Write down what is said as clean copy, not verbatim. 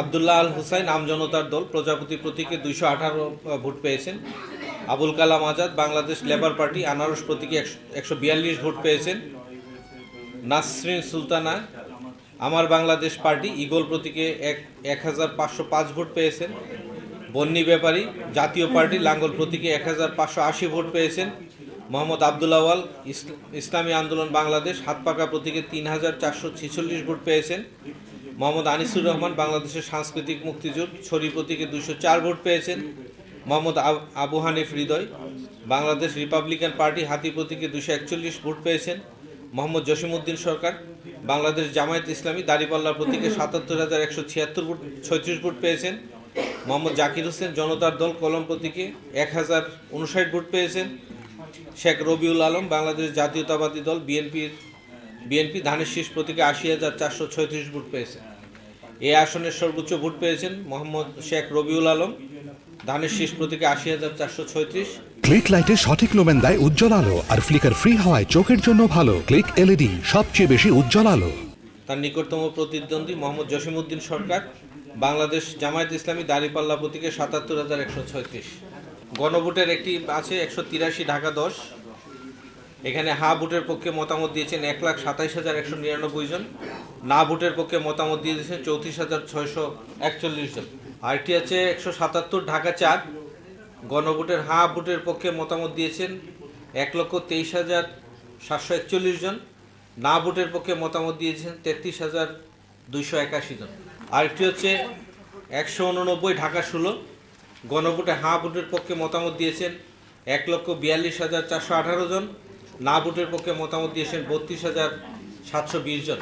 আব্দুল্লাহ আল হুসাইন আমজনতার দল প্রজাপতি প্রতীকে 218 ভোট পেয়েছেন। আবুল কালাম আজাদ বাংলাদেশ লেবার পার্টি আনারস প্রতীকে 142 ভোট পেয়েছেন। নাসরিন সুলতানা আমার বাংলাদেশ পার্টি ঈগল প্রতীকে 1505 ভোট পেয়েছেন। বন্নি ব্যাপারী জাতীয় পার্টি লাঙ্গল প্রতীকে 1580 ভোট পেয়েছেন। মোহাম্মদ আব্দুল আওয়াল ইসলামী আন্দোলন বাংলাদেশ হাতপাকা প্রতীকে 3446 ভোট পেয়েছেন। মোহাম্মদ আনিসুর রহমান বাংলাদেশের সাংস্কৃতিক মুক্তিযুদ্ধ ছড়ি প্রতীকে 204 ভোট পেয়েছেন। মোহাম্মদ আবু হানিফ হৃদয় বাংলাদেশ রিপাবলিকান পার্টি হাতি প্রতীকে 241 ভোট পেয়েছেন। মোহাম্মদ জসিমউদ্দিন সরকার বাংলাদেশ জামায়াত ইসলামী দাঁড়িপাল্লা প্রতীকে 77,176 ভোট 36 ভোট পেয়েছেন। মোহাম্মদ জাকির হোসেন জনতার দল কলম প্রতীকে 1059 ভোট পেয়েছেন। শেখ রবিউল আলম বাংলাদেশ জাতীয়তাবাদী দল বিএনপি ধানের শীষ প্রতীকে 80,436 ভোট পেয়েছেন। এই আসনের সর্বোচ্চ ভোট পেয়েছেন মোহাম্মদ শেখ রবিউল আলম ধানের শীষ প্রতীকে 80,436। ক্লিক লাইটের সঠিক লুমেন দেয় উজ্জ্বল আলো, আর ফ্লিকার ফ্রি হওয়ায় চোখের জন্য ভালো। ক্লিক এলইডি সবচেয়ে বেশি উজ্জ্বল আলো। তার নিকটতম প্রতিদ্বন্দ্বী মোহাম্মদ জসিমউদ্দিন সরকার বাংলাদেশ জামায়াত ইসলামী দাঁড়িপাল্লা প্রতীকে 77,136। গণভোটের একটি আছে 183 ঢাকা 10। এখানে হা ভোটের পক্ষে মতামত দিয়েছেন 1,27,199 জন, না ভোটের পক্ষে মতামত দিয়েছেন 34,641 জন। আরেকটি আছে 177 ঢাকা 4। গণভোটের হা ভোটের পক্ষে মতামত দিয়েছেন 1,23,741 জন, না ভোটের পক্ষে মতামত দিয়েছেন 33,281 জন। আরেকটি হচ্ছে 189 ঢাকা 16। গণভোটে হা ভোটের পক্ষে মতামত দিয়েছেন 1,42,418 জন, না ভোটের পক্ষে মতামত দিয়েছেন 32,720 জন।